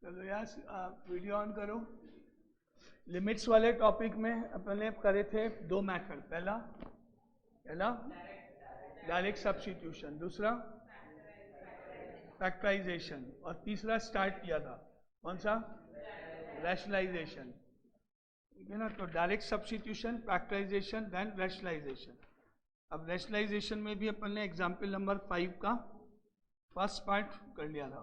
चलो यार video on करो। लिमिट्स वाले टॉपिक में अपने करे थे दो मेथड। पहला डायरेक्ट सब्स्टिट्यूशन, दूसरा फैक्टराइजेशन, और तीसरा स्टार्ट किया था कौन सा, रैशनलाइजेशन। ठीक है ना। तो direct substitution, factorisation, then rationalisation. अब रैशनलाइजेशन में भी अपन ने एग्जाम्पल नंबर 5 का फर्स्ट पार्ट कर लिया था,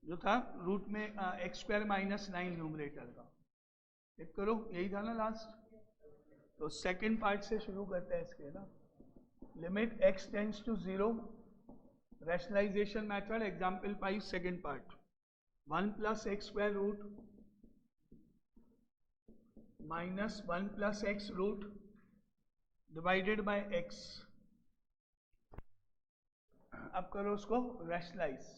जो था रूट में x² - 9 न्यूमरेटर का। चेक करो, यही था ना लास्ट। तो सेकंड पार्ट से शुरू करते हैं इसके ना। Limit x tends to 0, rationalisation method, example 5 second part. 1 + x² root minus 1 + x root divided by x। अब करो उसको rationalise.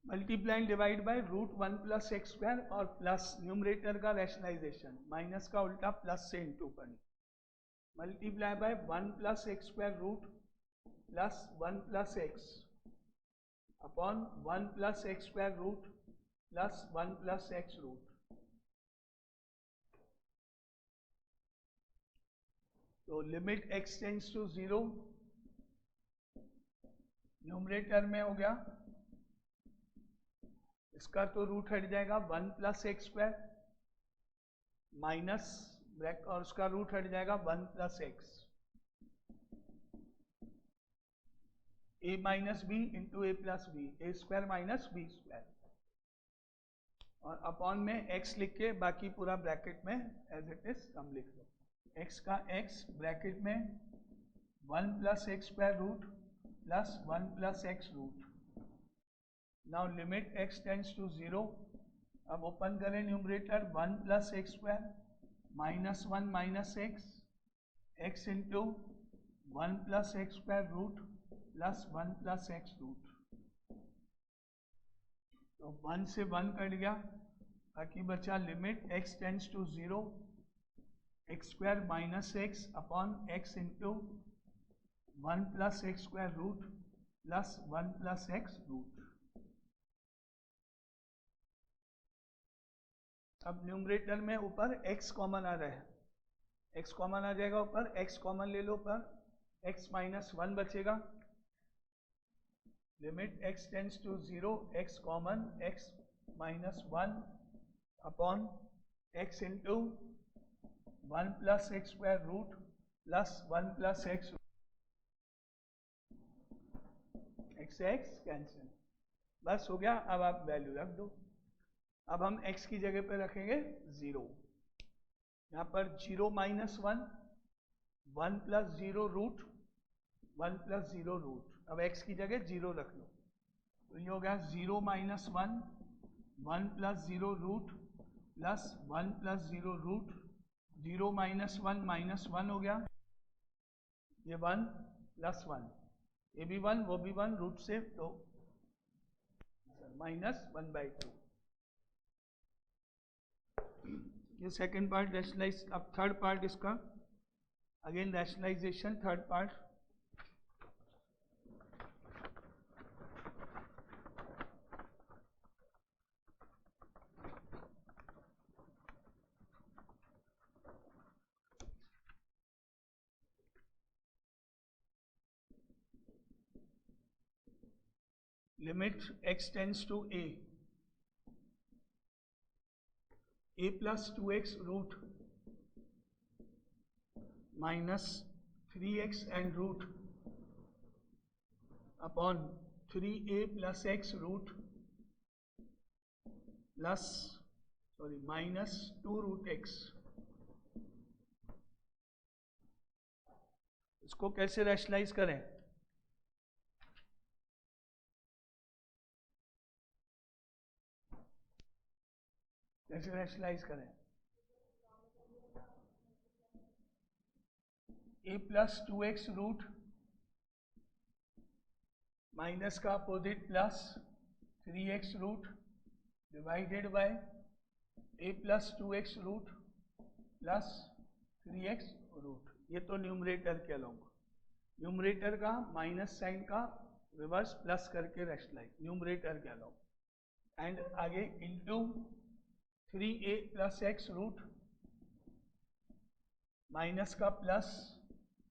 Multiply divide by root 1 + x² और प्लस न्यूमरेटर का रैशनलाइजेशन, माइनस का उल्टा प्लस से इंटू करना। Multiply by 1 + x² root plus 1 + x upon 1 + x² root plus 1 + x root. तो limit x tends to 0, numerator में हो गया, इसका तो रूट हट जाएगा 1 + x² माइनस ब्रैकेट, और उसका रूट हट जाएगा 1 + x। a - b into a + b, a² - b², और अपॉन में x लिख के बाकी पूरा ब्रैकेट में एज इट इज हम लिख लो। x का x ब्रैकेट में 1 + x² root plus 1 + x root. Now limit x tends to 0। अब ओपन करें numerator, 1 + x² -1 - x into 1 + x² root plus 1 + x root. तो 1 से 1 कट गया, बाकी बचा limit x tends to 0, x² - x upon x into 1 + x² root plus 1 + x root. अब numerator में ऊपर x कॉमन आ रहा है, x कॉमन आ जाएगा ऊपर, x कॉमन ले लो ऊपर, x - 1 बचेगा। Limit x tends to 0, x common, x - 1 upon x into 1 + x² root plus 1 + x। x से x कैंसिल, बस हो गया। अब आप वैल्यू रख दो। अब हम x की जगह पे रखेंगे 0। यहाँ पर 0 - 1, 1 + 0 रूट, 1 + 0 रूट। अब x की जगह 0 रख लो, तो ये हो गया 0 - 1, 1 + 0 रूट प्लस 1 + 0 रूट। 0 - 1 -1 हो गया, ये 1 + 1, ये भी 1 वो भी 1, रूट से तो -1/2। ये सेकंड पार्ट रैशनलाइज। अब थर्ड पार्ट इसका, again rationalisation, third part. Limit x tends to a, a + 2x root minus 3x and root upon 3a + x root plus -2 root x। इसको कैसे रैशनलाइज करें? कैसे रैशनलाइज करें? a + 2x रूट माइनस का opposite plus 3x root divided by a + 2x root plus 3x root. ये तो numerator के along, numerator का माइनस साइन का रिवर्स प्लस करके रैशनलाइज, न्यूमरेटर कह लो, एंड आगे into 3a plus x root minus का plus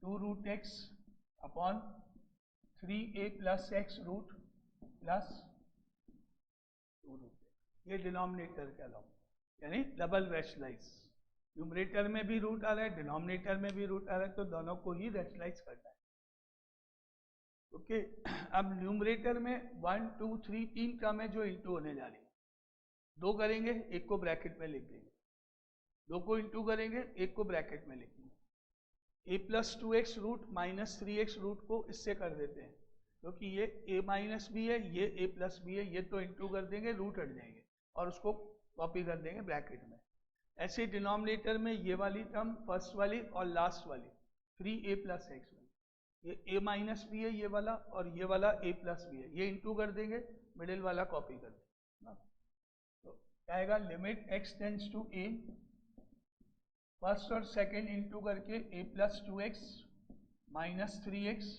2 root x upon 3a plus x root plus 2 root x, ये डिनोमिनेटर कहलाओ, यानी डबल रैशनलाइज। न्यूमरेटर में भी रूट आ रहा है, डिनोमिनेटर में भी रूट आ रहा है, तो दोनों को ही रैशनलाइज करना है। ओके अब न्यूमरेटर में 1 2 3 तीन टर्म है जो इंटू होने जा रही है, दो करेंगे एक को ब्रैकेट में लिख देंगे, दो को इंटू करेंगे एक को ब्रैकेट में लिखेंगे। a plus 2x root minus 3x root को इससे कर देते हैं, क्योंकि ये a माइनस बी है, ये a प्लस बी है, ये तो इंटू कर देंगे, रूट हट जाएंगे और उसको कॉपी कर देंगे ब्रैकेट में। ऐसे डिनोमिनेटर में ये वाली टर्म फर्स्ट वाली और लास्ट वाली 3a प्लस एक्स वाली, ये a माइनस बी है ये वाला, और ये वाला a प्लस बी है, ये इंटू कर देंगे, मिडिल वाला कॉपी कर देंगे। तो क्या आएगा, limit x tends to a, first और सेकेंड इंटू करके a plus 2x minus 3x,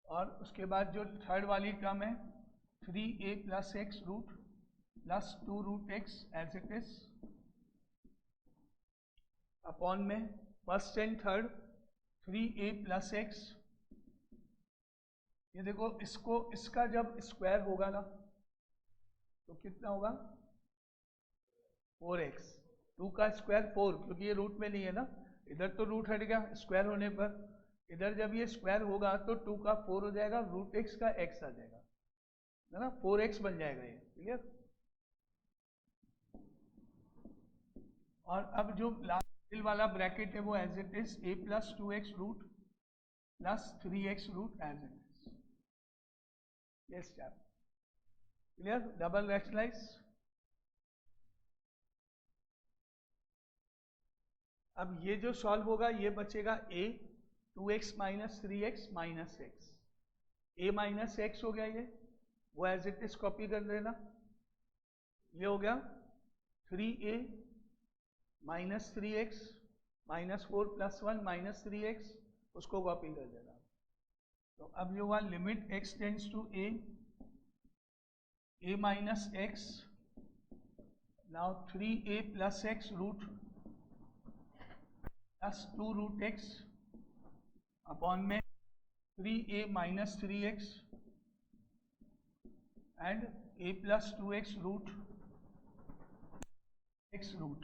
और उसके बाद जो थर्ड वाली टर्म है 3a plus x root plus 2 root x as it is, upon में first and third 3a plus x. ये देखो इसको इसका जब स्क्वायर होगा ना तो कितना होगा 4x, 2 का स्क्वायर 4, क्योंकि ये रूट में नहीं है ना, इधर तो रूट हट गया स्क्वायर होने पर, इधर जब ये स्क्वायर होगा तो 2 का 4 हो जाएगा, रूट x का x आ जाएगा, है ना, 4x बन जाएगा ये, क्लियर। और अब जो लास्ट वाला ब्रैकेट है वो as it is a plus 2x root plus 3x root as it is, yes step clear, double rationalise. अब ये जो सॉल्व होगा ये बचेगा a 2x minus 3x minus x, a minus x हो गया ये, वो एज इट इज कॉपी कर देना, ये हो गया 3a minus 3x minus 4 plus 1 minus 3x, उसको कॉपी कर देना। तो अब ये हुआ limit x tends to a minus x, now 3a plus x root plus 2 root x upon में 3a minus 3x and a plus 2x root x root.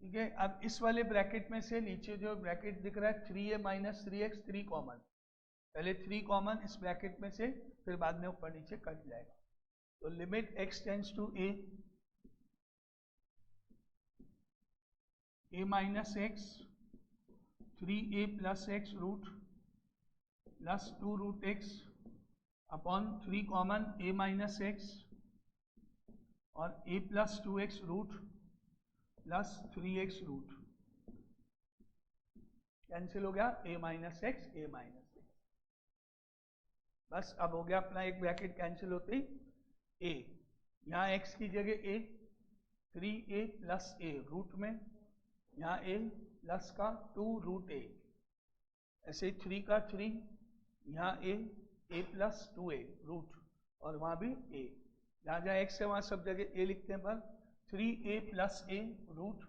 ठीक है, अब इस वाले ब्रैकेट में से नीचे जो ब्रैकेट दिख रहा है 3a माइनस 3x, 3 कॉमन, पहले 3 कॉमन इस ब्रैकेट में से, फिर बाद में ऊपर नीचे कट जाएगा। तो limit x tends to a minus x 3a plus x root plus 2 root x upon 3 common a minus x और a plus 2x root plus 3x root, cancel हो गया a minus x a minus x, बस अब हो गया अपना एक bracket cancel होते ही a, यहाँ x की जगह a 3a plus a root में, यहाँ a प्लस का 2 रूट a, ऐसे 3 का 3, यहाँ a प्लस 2a रूट, और वहाँ भी a, जहाँ जहाँ x है वहाँ सब जगह a लिखते हैं, पर 3a plus a root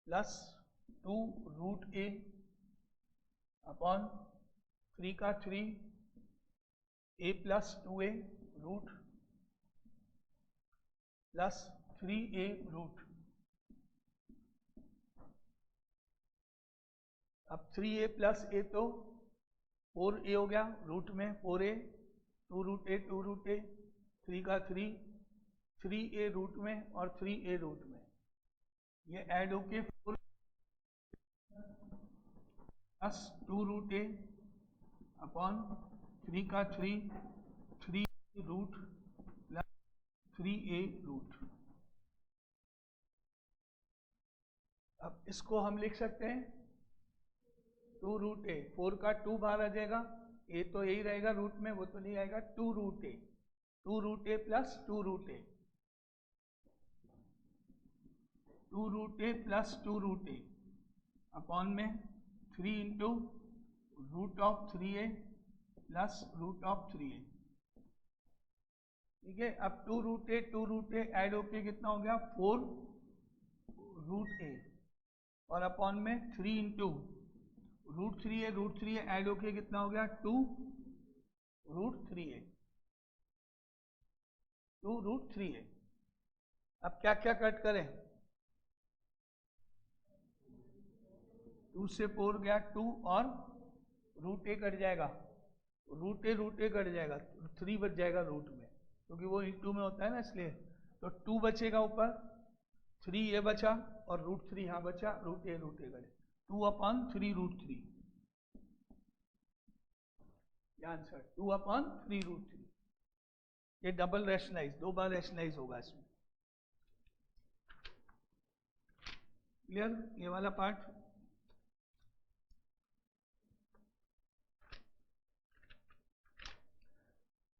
plus 2 root a upon 3 का 3 a plus 2a root plus 3a root. अब 3a प्लस a तो 4a हो गया, रूट में 4a, 2 root a 2 root a, 3 का 3 3a रूट में और 3a रूट में, ये ऐड होके 4 प्लस 2 रूट a अपॉन 3 का 3 3 रूट प्लस 3a रूट। अब इसको हम लिख सकते हैं 2 रूट a, 4 का 2 बाहर आ जाएगा, a तो यही रहेगा रूट में, वो तो नहीं आएगा, 2 root a, 2 root a plus 2 root a, 2 root a plus 2 root a upon में 3 into root of 3a plus root of 3a। ठीक है, अब 2 रूट ए ऐड होके कितना हो गया 4 रूट ए और अपॉन में 3 इंटू रूट 3a ऐड होके कितना हो गया 2 रूट 3a 2 रूट 3a। अब क्या क्या कट करें, 2 से 4 गया 2 और रूट ए कट जाएगा, रूट ए कट जाएगा, 3 बच जाएगा रूट में क्योंकि वो इंटू में होता है ना, इसलिए तो 2 बचेगा ऊपर, 3 ये बचा और रूट 3 यहाँ बचा, रूट ए कटे 2 upon 3 root 3। Answer 2 upon 3 root 3। ये डबल रैशनलाइज, 2 बार रैशनलाइज होगा इसमें। क्लियर ये वाला पार्ट।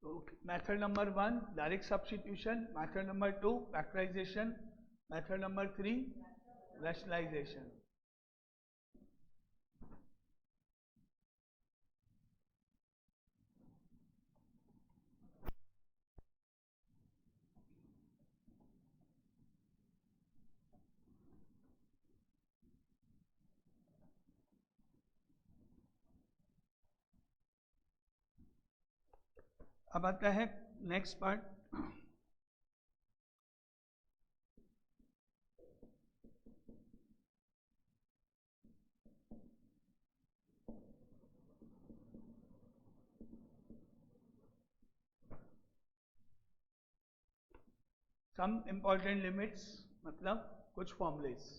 तो method number 1 direct substitution, method number 2 factorisation, method number 3 rationalisation. अब आता है next part, some important limits, मतलब कुछ फॉर्मूलेस,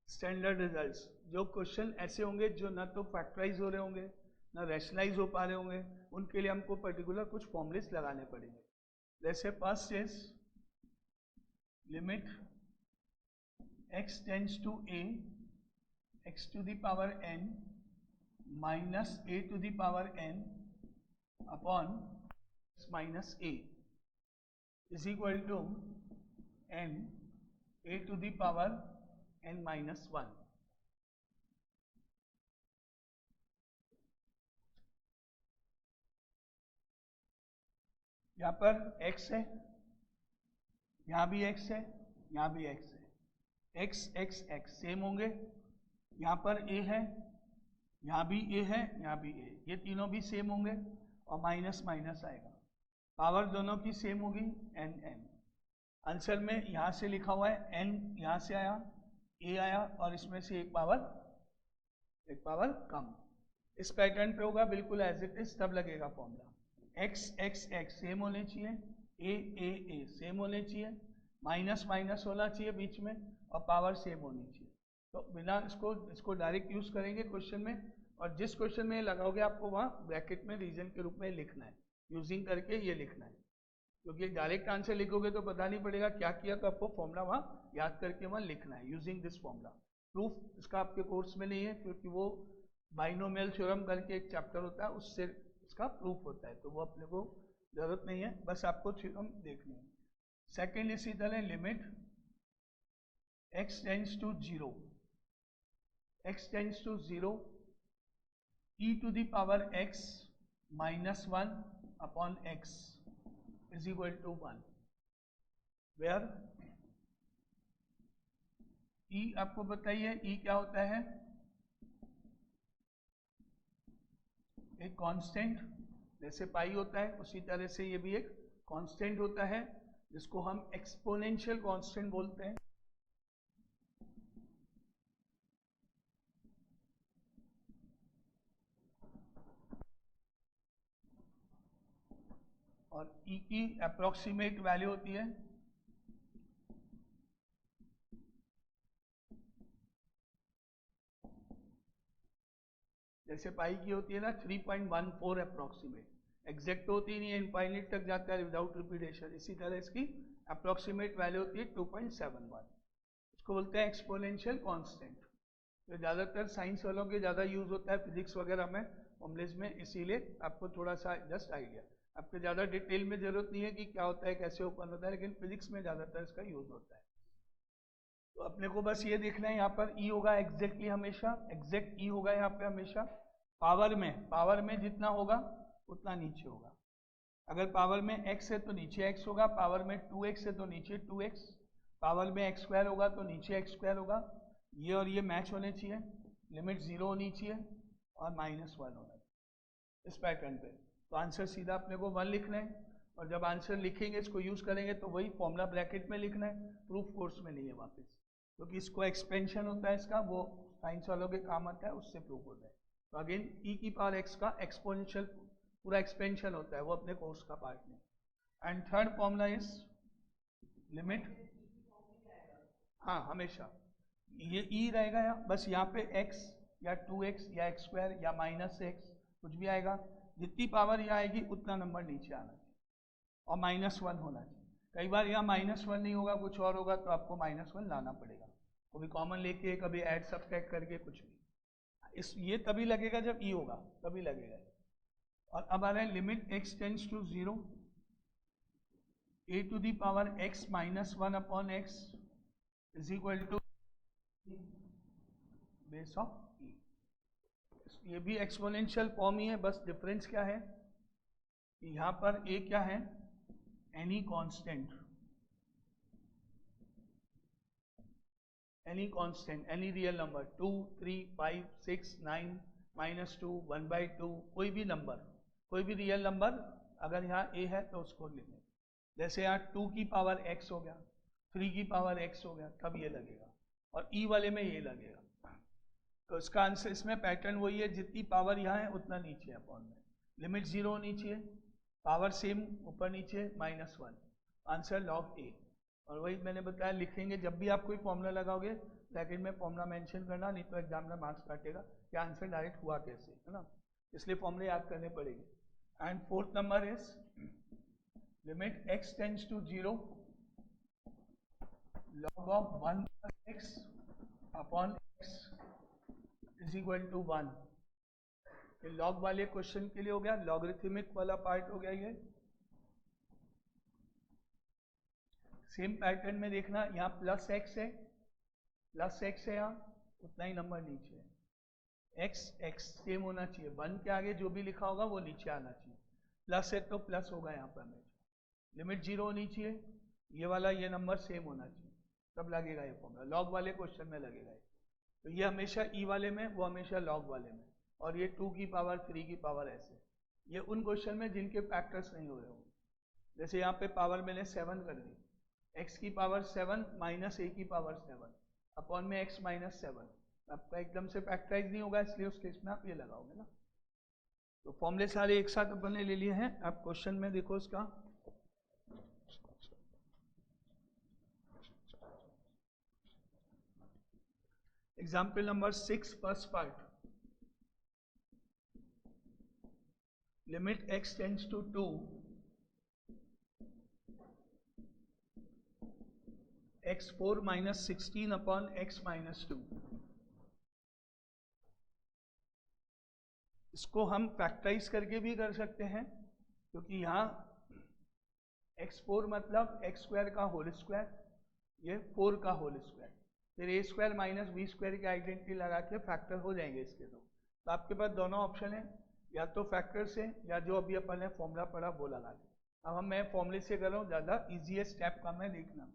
स्टैंडर्ड रिजल्ट्स। जो क्वेश्चन ऐसे होंगे जो ना तो फैक्टराइज हो रहे होंगे ना रैशनलाइज हो पा रहे होंगे, उनके लिए हमको पर्टिकुलर कुछ फॉर्मूलेस लगाने पड़ेंगे। जैसे first is limit x tends to a x to the power n minus a to the power n upon x minus a is equal to n a to the power n minus 1। यहाँ पर x है, यहाँ भी x है, यहाँ भी x है, x same होंगे। यहाँ पर a है, यहाँ भी a है, यहाँ भी a, ये तीनों भी सेम होंगे और माइनस माइनस आएगा, पावर दोनों की सेम होगी n। आंसर में यहाँ से लिखा हुआ है n, यहाँ से आया a आया और इसमें से एक पावर कम। इस पैटर्न पे होगा बिल्कुल एज इट इज, तब लगेगा फॉर्मूला। x सेम होने चाहिए, a सेम होने चाहिए, माइनस माइनस होना चाहिए बीच में और पावर सेम होनी चाहिए। तो बिना इसको डायरेक्ट यूज करेंगे क्वेश्चन में, और जिस क्वेश्चन में लगाओगे आपको वहाँ ब्रैकेट में रीजन के रूप में लिखना है, यूजिंग करके ये लिखना है, क्योंकि डायरेक्ट आंसर लिखोगे तो पता नहीं पड़ेगा क्या किया, तो आपको फॉर्मूला वहाँ याद करके वहाँ लिखना है यूजिंग दिस फॉर्मूला। प्रूफ इसका आपके कोर्स में नहीं है क्योंकि वो बाइनोमियल थ्योरम करके एक चैप्टर होता है, उससे इसका प्रूफ होता है, तो वो अपने को जरूरत नहीं है, बस आपको थ्योरम देखनी है। सेकेंड इसी तरह limit x tends to 0 e to the power x minus 1 upon x is equal to 1, where e आपको बताइए e क्या होता है, एक कांस्टेंट, जैसे पाई होता है उसी तरह से ये भी एक कांस्टेंट होता है जिसको हम एक्सपोनेंशियल कांस्टेंट बोलते हैं। और e की अप्रोक्सीमेट वैल्यू होती है जैसे पाई की होती है ना 3.14 अप्रोक्सीमेट, एग्जैक्ट होती नहीं है, इनफाइनाइट तक जाता है विदाउट रिपीटेशन, इसी तरह इसकी अप्रोक्सीमेट वैल्यू होती है 2.71, इसको बोलते हैं एक्सपोनेंशियल कांस्टेंट। तो ज़्यादातर साइंस वालों के ज़्यादा यूज़ होता है फिजिक्स वगैरह में, फॉर्मूलेज में, इसीलिए आपको थोड़ा सा जस्ट आइडिया, आपको ज़्यादा डिटेल में जरूरत नहीं है कि क्या होता है कैसे ओपन होता है, लेकिन फिजिक्स में ज़्यादातर इसका यूज़ होता है। तो अपने को बस ये देखना है यहाँ पर ई होगा एग्जैक्टली हमेशा, एग्जैक्ट ई होगा यहाँ पे हमेशा। पावर में जितना होगा उतना नीचे होगा। अगर पावर में x है तो नीचे x होगा, पावर में 2x है तो नीचे 2x, पावर में x स्क्वायर होगा तो नीचे x स्क्वायर होगा। ये और ये मैच होने चाहिए, लिमिट 0 होनी चाहिए और -1 होना चाहिए इस पैटर्न पे। तो आंसर सीधा अपने को 1 लिखना है, और जब आंसर लिखेंगे इसको यूज़ करेंगे तो वही फॉर्मूला ब्रैकेट में लिखना है, प्रूफ कोर्स में नहीं है वापस, क्योंकि इसको एक्सपेंशन होता है इसका, वो साइंस वालों के काम आता है, उससे प्रूफ होता है। तो अगेन e की पावर x का एक्सपोनेंशियल पूरा एक्सपेंशन होता है, वो अपने कोर्स का पार्ट नहीं। And third formula is limit, हाँ हमेशा ये e रहेगा बस यहाँ पे x या 2x या x स्क्वायर या -x कुछ भी आएगा, जितनी पावर यहाँ आएगी उतना नंबर नीचे आना चाहिए और -1 होना चाहिए। कई बार यहाँ -1 नहीं होगा, कुछ और होगा, तो आपको -1 लाना पड़ेगा, कभी कॉमन लेके कभी ऐड सब्ट्रैक्ट करके कुछ भी। इस ये तभी लगेगा जब ई होगा, तभी लगेगा। और अब आ रहा है limit x tends to 0 a to the power x -1 upon x is equal to base of e। ये भी एक्सपोनेंशियल फॉर्म ही है, बस डिफरेंस क्या है कि यहाँ पर a क्या है, any constant, any real number 2, 3, 5, 6, 9, -2, 1/2, कोई भी नंबर, कोई भी रियल नंबर अगर यहाँ a है तो उसको लिखें। जैसे यहाँ 2 की पावर x हो गया, 3 की पावर x हो गया, तब ये लगेगा, और e वाले में ये लगेगा। तो इसका आंसर, इसमें पैटर्न वही है, जितनी पावर यहाँ है उतना नीचे है अपॉन में, लिमिट 0 होनी चाहिए, पावर सेम ऊपर नीचे -1, आंसर log a। और वही मैंने बताया, लिखेंगे जब भी आप कोई फॉर्मूला लगाओगे ब्रैकेट में फॉर्मूला मेंशन करना, नहीं तो एग्जाम में मार्क्स काटेगा कि आंसर डायरेक्ट हुआ कैसे, है ना, इसलिए फॉर्मूले याद करने पड़ेंगे। And fourth number is limit x tends to 0 log of 1 plus x upon x is equal to 1। Log वाले क्वेश्चन के लिए हो गया, लॉगरिथमिक वाला पार्ट हो गया ये। सेम पैटर्न में देखना, यहाँ प्लस x है, यहाँ उतना ही नंबर नीचे है, x सेम होना चाहिए, 1 के आगे जो भी लिखा होगा वो नीचे आना चाहिए, प्लस है तो प्लस होगा यहाँ पर हमेशा, लिमिट 0 होनी चाहिए, ये वाला ये नंबर सेम होना चाहिए, तब लगेगा ये फॉर्मूला, लॉग वाले क्वेश्चन में लगेगा। तो ये हमेशा ई वाले में, वो हमेशा लॉग वाले में, और ये 2 की पावर 3 की पावर ऐसे, ये उन क्वेश्चन में जिनके फैक्टर्स नहीं हो रहे होंगे। जैसे यहाँ पे पावर मैंने 7 कर दी, x की पावर 7 माइनस a की पावर 7 अपॉन में x -7, आपका एकदम से फैक्टराइज नहीं होगा, इसलिए उस केस में आप ये लगाओगे ना। तो फॉर्मूले सारे एक साथ अपन ने ले लिए हैं। आप क्वेश्चन में देखो इसका, example number 6 first part, limit x tends to 2 x4 - 16 upon x -2। इसको हम फैक्टराइज करके भी कर सकते हैं, क्योंकि यहाँ x4 मतलब x स्क्वायर का होल स्क्वायर, ये 4 का होल स्क्वायर, फिर a square minus b square की आइडेंटिटी लगा के फैक्टर हो जाएंगे इसके दो। तो आपके पास दोनों ऑप्शन है, या तो फैक्टर से या जो अभी अपन ने फॉर्मूला पढ़ा वो लगा दे। अब मैं फॉर्मूले से कर रहा हूँ, ज़्यादा ईजीएस्ट स्टेप का मैं देखना।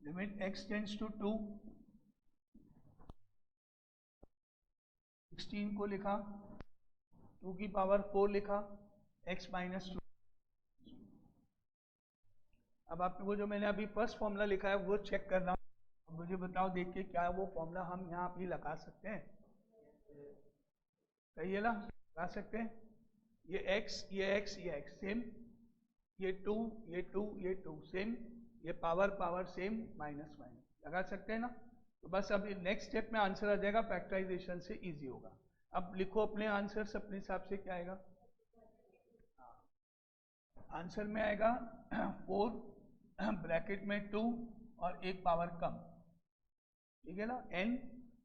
लिमिट x टेंड्स टू 2, 16 को लिखा, 2 की पावर 4 लिखा, x -2। अब आपको जो मैंने अभी फर्स्ट फॉर्मूला लिखा है वो चेक करना, मुझे बताओ देख के क्या वो फॉर्मूला हम यहाँ भी लगा सकते हैं, सही है ना, लगा सकते हैं। ये x, ये x, ये x सेम, ये 2, ये 2, ये 2 सेम, ये पावर सेम, माइनस लगा सकते हैं ना। तो बस अब नेक्स्ट स्टेप में आंसर आ जाएगा, फैक्टराइजेशन से इजी होगा। अब लिखो अपने आंसर्स अपने हिसाब से, क्या आएगा आंसर में आएगा 4 ब्रैकेट में 2 और एक पावर कम, ठीक है ना, n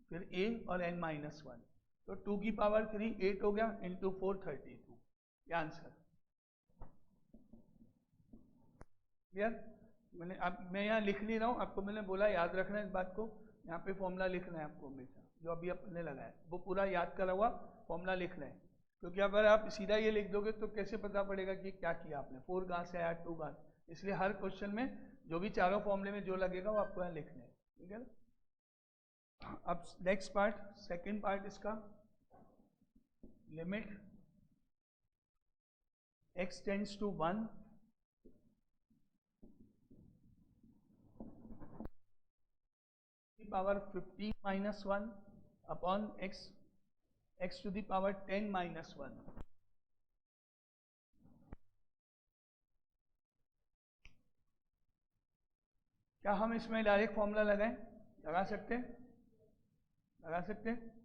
फिर a और n -1, तो 2 की पावर 3 8 हो गया, इंटू 4 32, ये आंसर क्लियर। मैं यहाँ लिख नहीं रहा हूँ, आपको मैंने बोला याद रखना इस बात को। यहाँ पे फॉर्मूला लिखना है आपको हमेशा, जो अभी अपने लगाया वो पूरा याद करा हुआ फॉर्मूला लिखना है। क्योंकि अगर आप सीधा ये लिख दोगे तो कैसे पता पड़ेगा कि क्या किया आपने, 4 घास है या 2 घास। इसलिए हर क्वेश्चन में जो भी चारों फॉर्मूले में जो लगेगा वो आपको यहाँ लिखना है, ठीक है ना। अब नेक्स्ट पार्ट, सेकेंड पार्ट इसका, limit x tends to 1 power 15 minus 1 upon x to the power 10 minus 1। क्या हम इसमें डायरेक्ट फॉर्मूला लगाएं? लगा सकते हैं, लगा सकते हैं।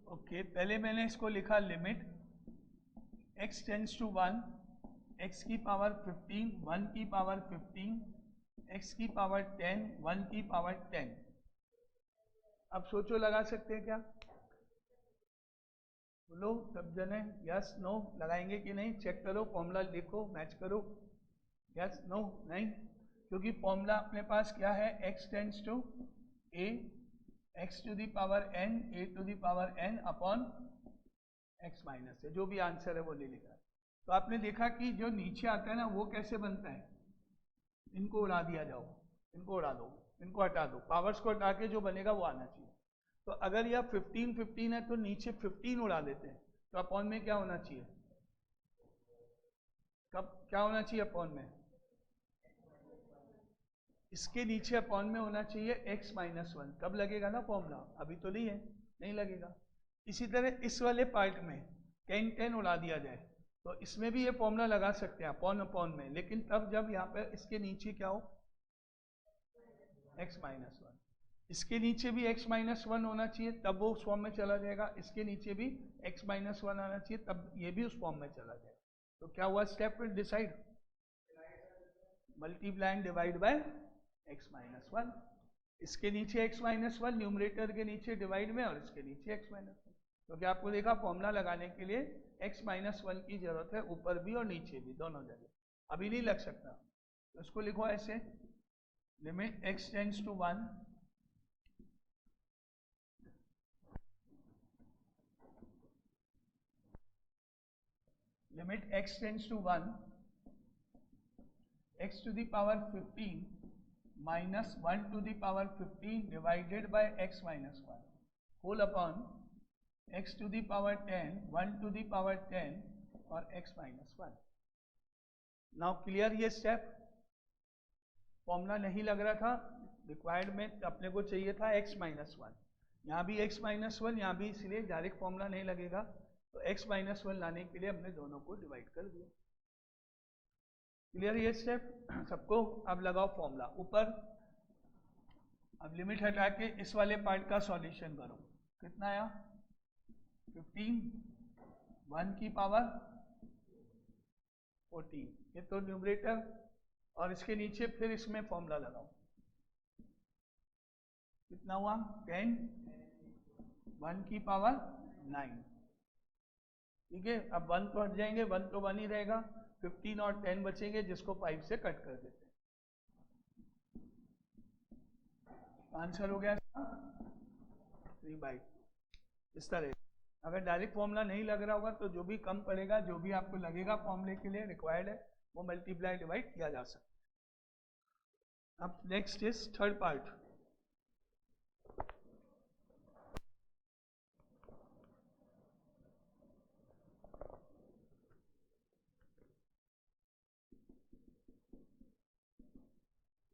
ओके, पहले मैंने इसको लिखा limit x tends to 1, x की पावर 15, 1 की पावर 15, x की पावर 10, 1 की पावर 10। अब सोचो लगा सकते हैं क्या? बोलो सब जने, यस नो लगाएंगे कि नहीं? चेक करो, फॉर्मूला लिखो, मैच करो, यस नो नहीं। क्योंकि फॉर्मूला अपने पास क्या है, x tends to a, x to the power n, a to the power n upon x minus है, जो भी आंसर है वो ले लेगा। तो आपने देखा कि जो नीचे आता है ना वो कैसे बनता है, इनको उड़ा दिया जाओ, इनको उड़ा दो, इनको हटा दो, पावर्स को हटा के जो बनेगा वो आना चाहिए। तो अगर यह 15 15 है तो नीचे 15 उड़ा देते हैं, तो अपॉन में क्या होना चाहिए, कब क्या होना चाहिए अपॉन में, इसके नीचे अपॉन में होना चाहिए x माइनस 1। कब लगेगा ना फॉर्मूला, अभी तो नहीं है, नहीं लगेगा। इसी तरह इस वाले पार्ट में 10 10 उड़ा दिया जाए तो इसमें भी ये फॉर्मूला लगा सकते हैं अपॉन अपॉन में, लेकिन तब जब यहाँ पे इसके नीचे क्या हो, x माइनस 1, इसके नीचे भी x माइनस 1 होना चाहिए, तब वो उस फॉर्म में चला जाएगा। इसके नीचे भी x माइनस 1 आना चाहिए, तब ये भी उस फॉर्म में चला जाएगा। तो क्या हुआ step decide, multiply and divide by x minus 1। इसके नीचे x माइनस 1, न्यूमरेटर के नीचे डिवाइड में, और इसके नीचे x माइनस 1। तो क्या आपको देखा फॉर्मूला लगाने के लिए x माइनस 1 की जरूरत है, ऊपर भी और नीचे भी, दोनों जगह। अभी नहीं लग सकता, तो इसको लिखो ऐसे, limit x tends to 1, limit x tends to 1, x to the power 15 minus 1 to the power 15 divided by x minus 1 whole upon x to the power 10, 1 to the power 10 और x माइनस 1। नाउ क्लियर ये step, formula नहीं लग रहा था, required में अपने को चाहिए था x माइनस 1, यहाँ भी x माइनस 1, यहाँ भी, इसलिए डायरेक्ट फॉर्मूला नहीं लगेगा। तो x माइनस 1 लाने के लिए हमने दोनों को डिवाइड कर दिया। क्लियर ये स्टेप सबको? अब लगाओ फॉर्मूला ऊपर। अब लिमिट हटा के इस वाले पार्ट का सॉल्यूशन करो। कितना आया, 15, 1 की पावर 14, ये तो न्यूमरेटर, और इसके नीचे फिर इसमें फॉर्मूला लगाओ। कितना हुआ, 10, 1 की पावर 9, ठीक है। अब 1 तो हट जाएंगे, 1 तो 1 ही रहेगा, 15 और 10 बचेंगे, जिसको 5 से कट कर देते हैं। आंसर हो गया 3/2, इस तरह। अगर डायरेक्ट फॉर्मूला नहीं लग रहा होगा तो जो भी कम पड़ेगा, जो भी आपको लगेगा फॉर्मूले के लिए रिक्वायर्ड है, वो मल्टीप्लाई डिवाइड किया जा सकता है। अब next is third part,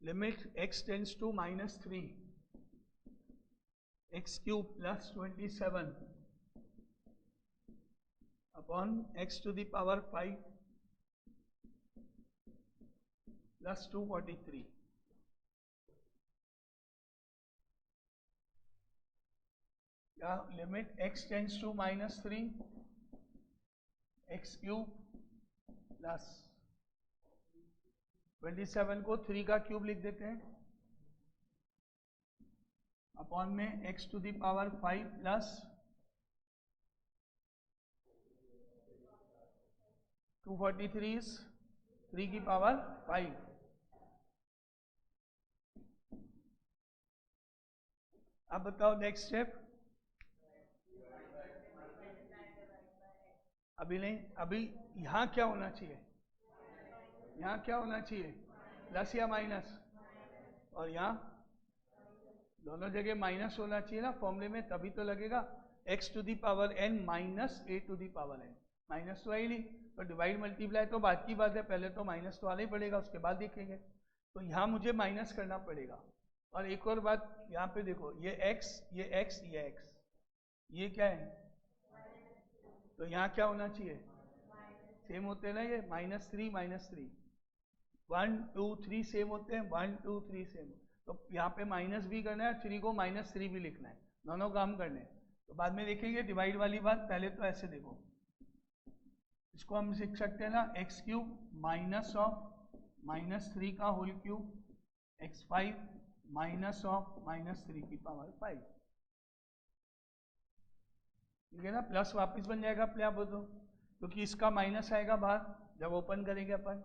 limit x tends to -3, x cube plus 27 upon x to the power 5 plus 243। या limit x tends to -3, x cube plus 27 को 3 का क्यूब लिख देते हैं, अपॉन में x to the power 5 plus 243 is 3 की power 5। अब बताओ नेक्स्ट स्टेप। अभी नहीं, अभी यहाँ क्या होना चाहिए, यहाँ क्या होना चाहिए, प्लस या माइनस, और यहाँ दोनों जगह माइनस होना चाहिए ना फॉर्मूले में, तभी तो लगेगा x to the power n minus a to the power n। Minus तो है ही नहीं, तो डिवाइड मल्टीप्लाई तो बात की बात है, पहले तो माइनस तो आना ही पड़ेगा, उसके बाद देखेंगे। तो यहाँ मुझे माइनस करना पड़ेगा। और एक और बात यहाँ पे देखो, ये x, ये x, ये x, ये क्या है, तो यहाँ क्या होना चाहिए, सेम होते हैं ना ये, -3 -3, 1 2 3 सेम होते हैं, 1 2 3 सेम। तो यहाँ पे माइनस भी करना है, 3 को -3 भी लिखना है, दोनों काम करने हैं। तो बाद में देखेंगे डिवाइड वाली बात, पहले तो ऐसे देखो, इसको हम लिख सकते हैं ना x³ माइनस ऑफ -3 का whole cube, x5 minus of -3 की पावर 5, ठीक है ना। प्लस वापस बन जाएगा अपने आप, तो क्योंकि इसका माइनस आएगा बाहर जब ओपन करेंगे अपन,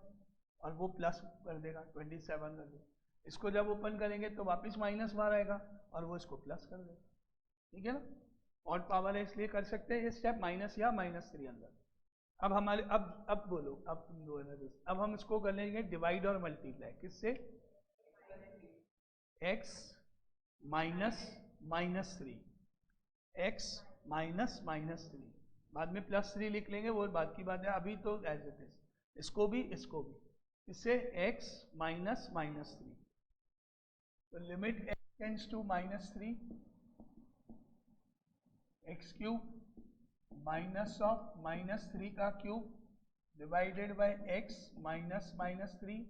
और वो प्लस कर देगा 27 कर देगा। इसको जब ओपन करेंगे तो वापस माइनस बाहर आएगा और वो इसको प्लस कर देगा, ठीक है ना। और पावर है इसलिए कर सकते हैं ये स्टेप, माइनस या -3 अंदर। अब हमारे अब बोलो, अब तुम दो, अब हम इसको कर लेंगे डिवाइड और मल्टीप्लाई, किससे, x माइनस -3, x माइनस -3, बाद में +3 लिख लेंगे, वो बात की बात है, अभी तो एज इट इज, इसको भी इससे x माइनस -3। तो limit x tends to -3, x³ minus of -3 का cube divided by x minus -3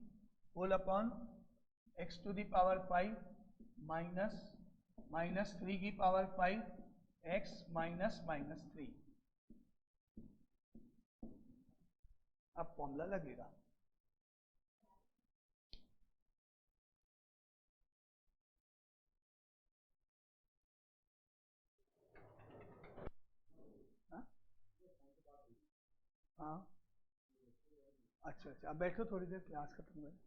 whole upon x to the power 5 minus -3 की पावर 5 x माइनस -3। अब फॉर्मूला लगेगा, हाँ अच्छा अच्छा, अब बैठो थोड़ी देर, क्लास खत्म करें।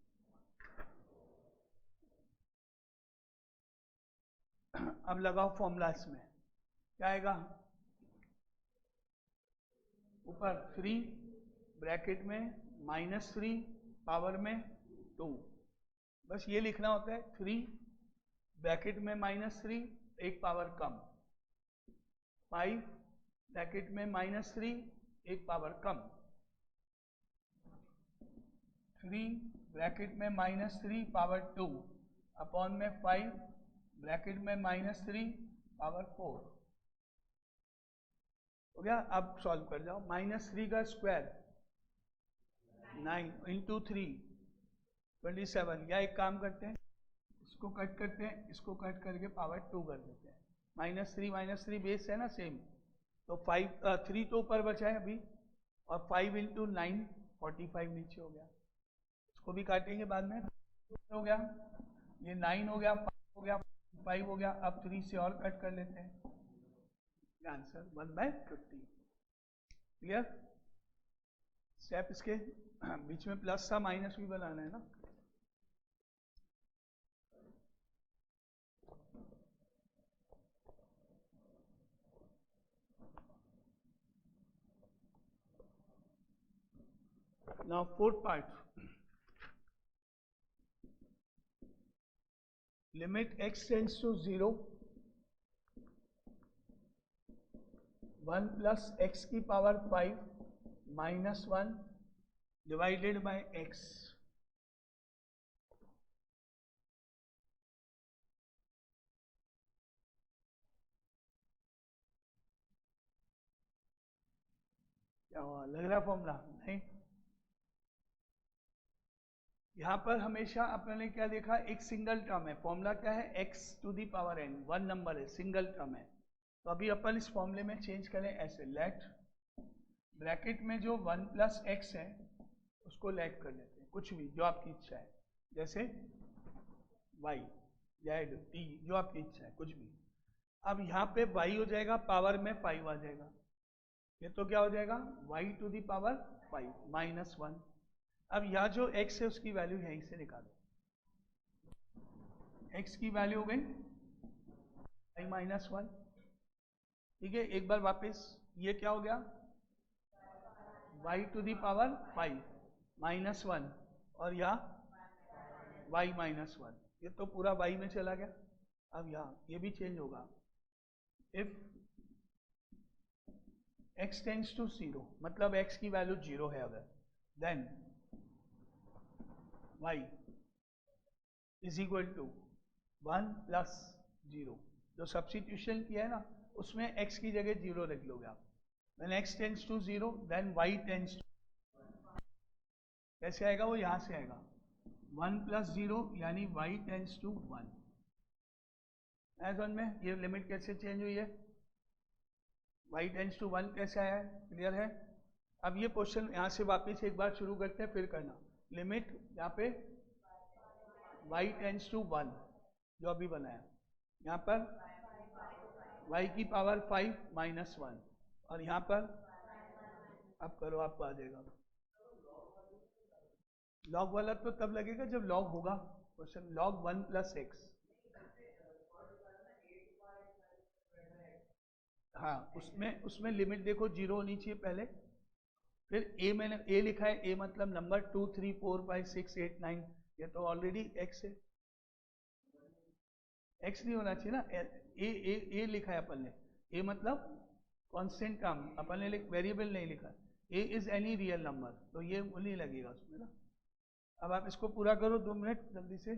अब लगाओ फॉर्मूला, इसमें क्या आएगा, ऊपर 3 ब्रैकेट में -3 पावर में 2, बस ये लिखना होता है, 3 ब्रैकेट में -3 एक पावर कम, 5 ब्रैकेट में -3 एक पावर कम, 3 ब्रैकेट में -3 पावर 2 अपॉन में 5 ब्रैकेट में -3 पावर 4 हो गया। अब सॉल्व कर जाओ, -3 का स्क्वायर 9 इंटू 3 27, या एक काम करते हैं, इसको कट करते हैं, इसको कट करके पावर 2 कर देते हैं, -3 बेस है ना सेम, तो 3 तो ऊपर बचा है अभी, और 5 इंटू 9 45 नीचे हो गया, इसको भी काटेंगे बाद में, हो गया ये 9 हो गया, 5 हो गया, 5 हो गया। अब 3 से और कट कर लेते हैं, आंसर 1/50, क्लियर। स्टेप इसके बीच में प्लस था, माइनस भी बनाना है ना, now fourth part, limit x tends to 0, 1 plus x की power 5 minus 1 divided by x, क्या हुआ, लग रहा फॉर्मूला नहीं। यहाँ पर हमेशा अपने क्या देखा, एक सिंगल टर्म है, फॉर्मूला क्या है, x to the power n, 1 number है, सिंगल टर्म है। तो अभी अपन इस फॉर्मूले में चेंज करें ऐसे, लेट ब्रैकेट में जो 1 प्लस x है उसको लेट कर लेते हैं, कुछ भी जो आपकी इच्छा है, जैसे y z t, जो आपकी इच्छा है कुछ भी। अब यहाँ पे y हो जाएगा, पावर में 5 आ जाएगा, ये तो क्या हो जाएगा y to the power 5 minus 1। अब यहाँ जो x है उसकी वैल्यू यहीं से निकालो, x की वैल्यू हो गई y माइनस 1। ठीक है, एक बार वापस ये क्या हो गया y to the power 5 minus 1 और यहाँ y माइनस 1, ये तो पूरा y में चला गया। अब यहाँ ये भी चेंज होगा, इफ x टेंड्स टू 0 मतलब x की वैल्यू 0 है अगर, then y is equal to 1 plus 0। जो सब्स्टिट्यूशन किया है ना उसमें x की जगह 0 लिख लोगे आप। When x tends to 0 then y tends to, कैसे आएगा वो यहाँ से आएगा 1 प्लस 0 यानी y टेंड्स टू 1। समझ में ये लिमिट कैसे चेंज हुई है, y टेंड्स टू 1 कैसे आया है, क्लियर है। अब ये क्वेश्चन यहाँ से वापस एक बार शुरू करते हैं फिर करना। लिमिट यहाँ पे y टेंड्स टू 1 जो अभी बनाया, यहाँ पर y की पावर 5 माइनस 1 और यहाँ पर अब करो आपको आ जाएगा। लॉग वाला तो तब लगेगा जब लॉग होगा क्वेश्चन, लॉग 1 प्लस एक्स। हाँ उसमें लिमिट देखो 0 होनी चाहिए पहले, फिर a मैंने a लिखा है, a मतलब नंबर 2 3 4 5 6 8 9, ये तो ऑलरेडी x है, x नहीं होना चाहिए ना, a लिखा है अपन ने, a मतलब कांस्टेंट टर्म अपन ने वेरिएबल नहीं लिखा, a is any real number, तो ये नहीं लगेगा उसमें ना। अब आप इसको पूरा करो 2 मिनट जल्दी से।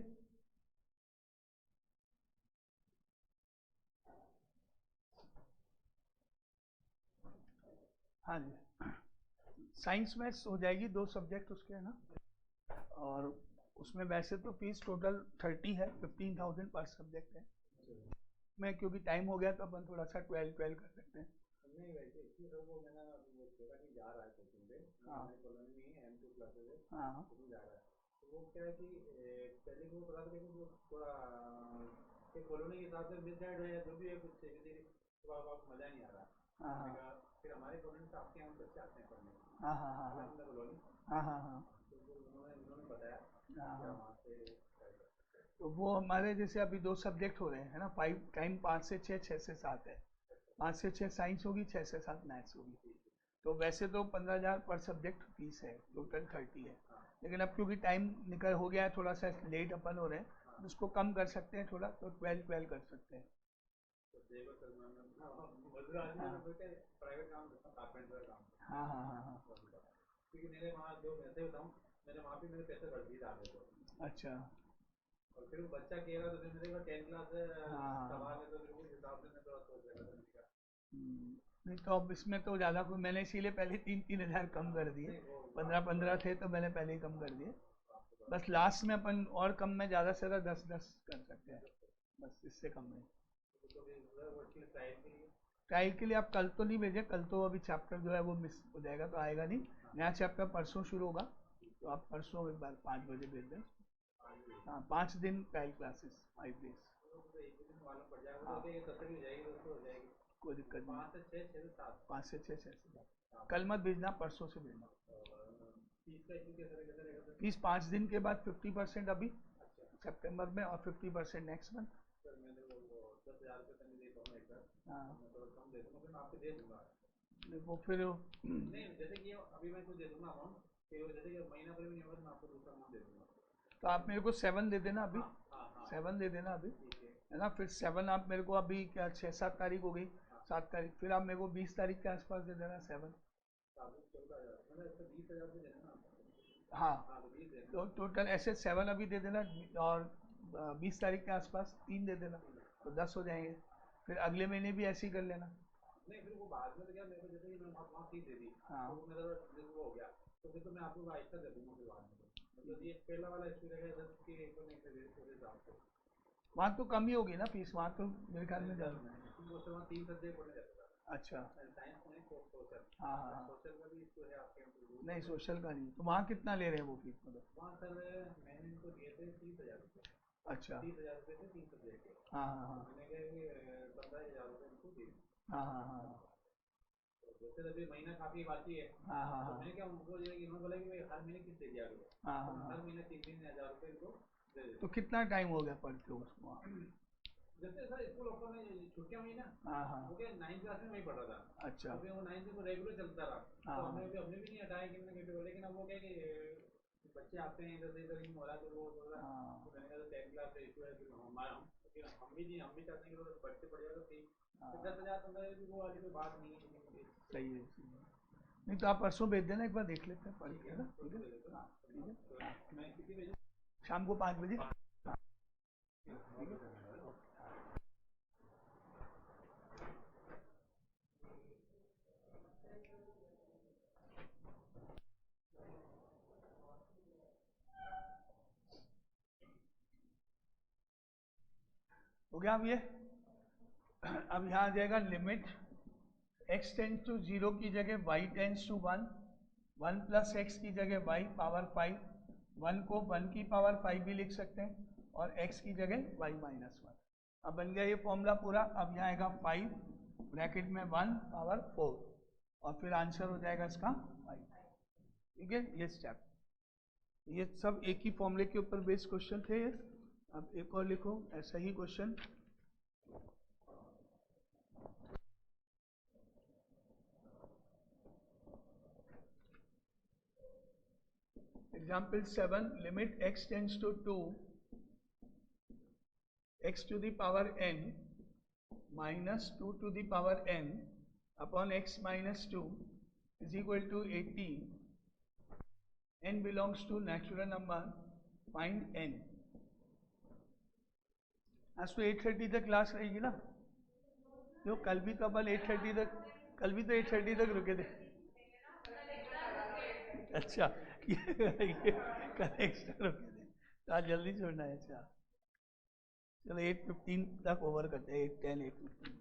हाँ जी, साइंस मैथ्स हो जाएगी, 2 सब्जेक्ट उसके है ना, और उसमें वैसे तो फीस टोटल 30 है, 15,000 पर सब्जेक्ट है। मैं क्योंकि टाइम हो गया तो अपन थोड़ा सा 12 कर सकते हैं। नहीं वैसे सर वो मैंने वो देखा कि जा रहा है कोचिंग पे, हमारी कॉलोनी में ही M2 क्लासेस है, हाँ उसमें जा रहा है। तो वो क्या है कि पहले वो पता था लेकिन वो थोड़ा कि कॉलोनी के हिसाब से मिस गाइड है या जो भी है कुछ धीरे धीरे थोड़ा मज़ा नहीं आ रहा। मैंने कहा फिर हमारे कॉलोनी से आपके यहाँ बच्चे आते हैं पढ़ने, हाँ हाँ हाँ हाँ अलग कॉलोनी, हाँ हाँ हाँ तो उन्होंने बताया हाँ कि हाँ। वहाँ से तो वो हमारे जैसे अभी 2 सब्जेक्ट हो रहे हैं ना, 5 टाइम 5 से 6 6 से 7 है, 5 से 6 साइंस होगी, 6 से 7 मैथ्स होगी। तो वैसे तो 15,000 पर सब्जेक्ट फीस है, टोटल 30 है, लेकिन अब क्योंकि टाइम निकल हो गया है थोड़ा सा लेट अपन हो रहे हैं, तो उसको कम कर सकते हैं थोड़ा, तो 12 कर सकते हैं। प्राइवेट काम करता हूँ, कारपेंटर काम, हाँ हाँ हाँ हाँ क्योंकि मेरे वहाँ जो पैसे बताऊँ मैंने वहाँ पे मेरे पैसे भर दिए जाते थे, अच्छा और फिर वो बच्चा कह रहा था तो मेरे को 10 क्लास हाँ सवाल है तो मेरे को उस हिसाब से मैं थोड़ा सोच रहा था मैंने कहा नहीं तो अब इसमें तो ज़्यादा कोई, मैंने इसीलिए पहले 3-3 हज़ार कम कर दिए, 15-15 थे तो मैंने पहले ही कम कर दिए। बस लास्ट में अपन और कम में ज़्यादा से ज़्यादा 10-10 कर सकते हैं, बस इससे कम नहीं। तो फिर वो उसकी ट्रायल के लिए ट्रायल के लिए आप कल तो नहीं भेजें, कल तो अभी चैप्टर जो है वो मिस हो जाएगा तो आएगा नहीं, नया चैप्टर परसों शुरू होगा, तो आप परसों एक बार 5 बजे भेज दें। हाँ 5 दिन ट्रायल क्लासेस 5 डेज। एक दिन मालूम पड़ जाएगा, वो तो ये 70 हो जाएगी, दोस्तों हो जाएगी, कोई दिक्कत नहीं, 5 से 6 6 से 7 5 से 6 6 से 7 कल मत भेजना, परसों से भेजना। फीस का इशू कैसे रहेगा सर? फीस 5 दिन के बाद 50% अभी सितंबर में और 50% नेक्स्ट मंथ। सर मैंने वो 10,000 रुपये तो नहीं दे पाऊँगा एक बार, हाँ मैं थोड़ा कम दे दूँगा, फिर मैं आपको दे दूँगा। वो फिर नहीं जैसे कि अभी मैं कुछ दे दूँगा अमाउंट, फिर जैसे कि महीना भर भी नहीं होगा तो मैं आपको दूसरा अमाउंट दे दूँगा। तो आप मेरे को 7 दे देना अभी, हाँ हाँ 7 दे देना अभी, ठीक है। है ना। फिर 7 आप मेरे को अभी क्या 6-7 तारीख हो गई, 7 तारीख, फिर आप मेरे को 20 तारीख के आसपास दे देना 7। 14,000 मैंने इसको 20,000 से देना ना, हाँ हाँ तो 20 देना। तो टोटल ऐसे 7 अभी दे देना, और 20 तारीख के आसपास 3 दे देना, तो 10 हो जाएंगे। फिर अगले महीने भी ऐसे ही कर लेना। नहीं फिर वो बाद में तो क्या मेरे को जैसे कि मैं वहाँ फीस दे दी हाँ तो वो मेरा वो हो गया, तो फिर तो मैं आपको आहिस्ता दे दूँगा फिर बाद में, मतलब ये पहला वाला इशू रहेगा जब कि एक तो नहीं उस हिसाब से वहाँ तो कम ही होगी ना फीस, वहाँ तो मेरे ख्याल में ज़्यादा। वो 3 सब्जेक्ट पढ़ने जाता था, अच्छा साइंस में सोशल, हाँ हाँ हाँ, सोशल का भी इशू है आपके यहाँ? नहीं सोशल का नहीं, तो वहाँ कितना ले रहे हैं वो फीस मतलब? वहाँ सर मैंने इनको दिए थे 30,000 रुपये, अच्छा 30,000 रुपये थे 3 सब्जेक्ट के, हाँ हाँ हाँ मैंने कहा कि 15,000 रुपये इनको दिए। हाँ हाँ हाँ हाँ। जैसे अभी महीना काफी बाकी है, हाँ हाँ तो हाँ मैंने क्या उनको इन्होंने बोला कि भाई हर महीने किस्त दे दिया करो, हाँ तो मैं हाँ। हर महीने 3-3 हज़ार रुपये इनको दे देता तो हूँ। कितना टाइम हो गया पढ़ते हो उसको आप? जैसे सर स्कूल ओपन में छुट्टियां हुई ना, हाँ हाँ। वो क्या 9th क्लास में वही पढ़ रहा था, अच्छा। तो फिर वो 9th में रेगुलर चलता रहा, हाँ तो हाँ हमने भी नहीं हटाया कि मैंने क्योंकि, लेकिन अब वो क्या है कि बच्चे आते हैं इधर से इधर इन हो रहा है, तो वो थोड़ा, हाँ तो मैंने कहा 10th क्लास से इशू है, फिर फिर हम भी चाहते हैं कि तो बच्चे पढ़ जाए तो ठीक, हाँ। तो 10,000-15,000 की वो वाली कोई बात नहीं है किसी के लिए। सही है सही है। नहीं तो आप परसों भेज देना, एक बार देख लेते हैं पढ़ के ना। ठीक है हाँ ठीक है हाँ। मैं कितनी बजे शाम को 5 बजे हाँ ठीक है। हो गया अब ये। अब यहाँ आ जाएगा लिमिट x टेंस टू 0 की जगह y tends to 1, 1 plus x की जगह y पावर 5, 1 को 1 की पावर 5 भी लिख सकते हैं, और x की जगह y माइनस 1। अब बन गया ये फॉर्मूला पूरा। अब यहाँ आएगा 5 ब्रैकेट में 1 पावर 4, और फिर आंसर हो जाएगा इसका 5। ठीक है, ये स्टेप, ये सब एक ही फॉर्मूले के ऊपर बेस्ड क्वेश्चन थे ये। अब एक और लिखो ऐसा ही question. Example 7, limit x tends to 2, x to the power n minus 2 to the power n upon x minus 2 is equal to 80. n belongs to natural number, find n. आज तो 8:30 तक क्लास रहेगी ना, जो कल भी कल 8:30 तक, कल भी तो 8:30 तक रुके थे। अच्छा ये कल एक्स्ट्रा रुके थे, तो आज जल्दी छोड़ना है। अच्छा चलो 8:15 तक ओवर करते हैं, 8:10 8:15।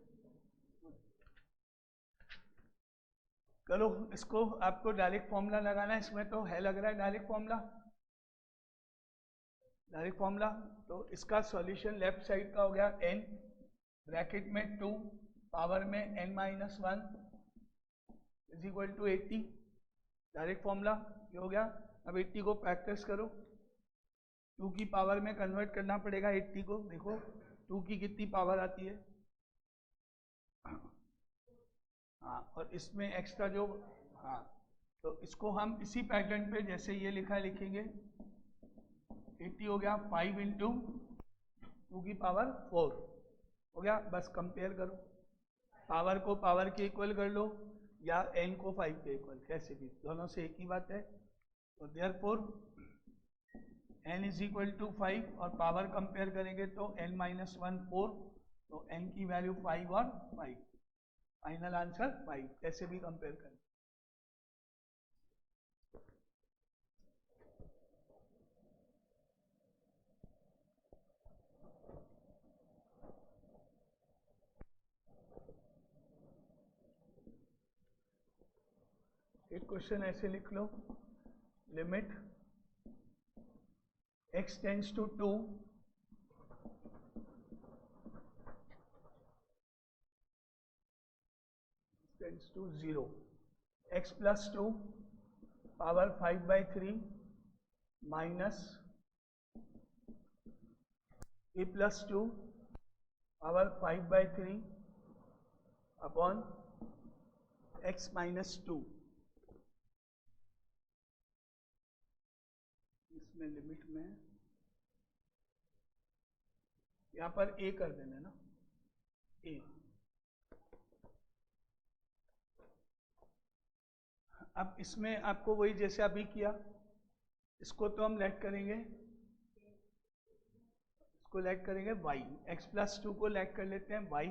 चलो इसको आपको डायरेक्ट फॉर्मूला लगाना है, इसमें तो है लग रहा है डायरेक्ट फॉर्मूला। डायरेक्ट फॉर्मूला तो इसका सॉल्यूशन लेफ्ट साइड का हो गया n ब्रैकेट में 2 पावर में n minus 1 is equal to 80। Direct formula ये हो गया। अब 80 को प्रैक्टिस करो, 2 की पावर में कन्वर्ट करना पड़ेगा 80 को। देखो 2 की कितनी पावर आती है, हाँ, और इसमें एक्स्ट्रा जो, हाँ, तो इसको हम इसी पैटर्न पे जैसे ये लिखा है लिखेंगे। 80 हो गया 5 इंटू 2 की पावर 4 हो गया। बस कंपेयर करो, पावर को पावर के इक्वल कर लो या n को 5 के इक्वल, कैसे भी, दोनों से एक ही बात है। तो therefore n is equal to 5, और पावर कंपेयर करेंगे तो n माइनस 1 4, तो n की वैल्यू 5 और 5, फाइनल आंसर 5, कैसे भी कंपेयर करें। एक क्वेश्चन ऐसे लिख लो, limit x tends to 2 tends to 0, x plus 2 power 5/3 minus a plus 2 power 5/3 upon x minus 2। इसमें लिमिट में यहाँ पर a कर देना ना, a। अब इसमें आपको वही जैसे अभी किया, इसको तो हम लेट करेंगे, इसको लेट करेंगे y, x प्लस 2 को लेट कर लेते हैं y,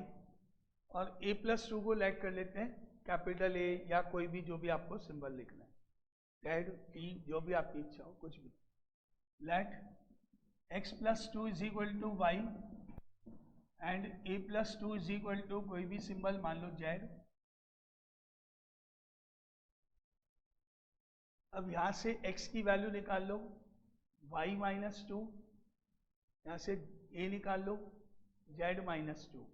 और a प्लस 2 को लेट कर लेते हैं कैपिटल A, या कोई भी जो भी आपको सिंबल लिखना है, Z T जो भी आपकी इच्छा हो, कुछ भी। Let x plus 2 is equal to y and a plus 2 is equal to कोई भी सिंबल, मान लो Z। अब यहां से x की वैल्यू निकाल लो, y माइनस 2, यहां से a निकाल लो, z minus 2।